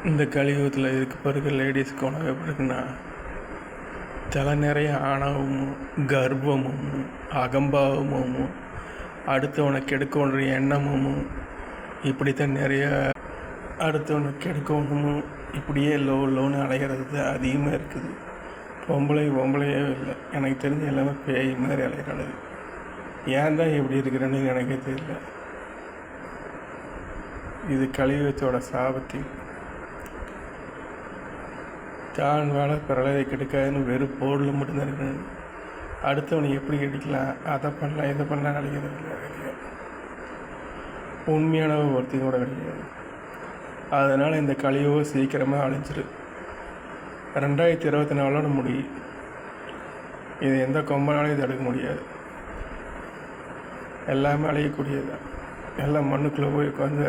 இந்த கலியுகத்தில் இருக்க பிறகு லேடிஸ்க்கு உணவு எப்படி இருக்குன்னா, தலை நிறைய ஆணவமும் கர்வமும் அகம்பாவமும் அடுத்தவனை கெடுக்கன்ற எண்ணமும் இப்படித்தான் நிறைய அடுத்தவனை கெடுக்கணும் இப்படியே லோன்னு அலைகிறது தான் அதிகமாக இருக்குது. பொம்பளையே இல்லை, எனக்கு தெரிஞ்ச எல்லாமே பேய் மாதிரி அலைகிறாள். ஏன் தான் எப்படி இருக்கிறேன்னு எனக்கே தெரியல. இது கலியுகத்தோட சாபத்தி. தான் வேலை பிறலை கெடுக்காதுன்னு வெறும் போர்டில் மட்டும்தான் இருக்கிறது. அடுத்தவனை எப்படி கெடுக்கலாம், அதை பண்ணலாம் இதை பண்ணலாம் நினைக்கிறது இல்லை. உண்மையான ஒருத்தி கூட கிடையாது. அதனால் இந்த கலியுகம் சீக்கிரமாக அழிஞ்சிரு. 2024 முடியும். இது எந்த கொம்பனாலையும் தடுக்க முடியாது. எல்லாமே அழியக்கூடியது. எல்லாம் மண்ணுக்குள்ளே போய் உட்காந்து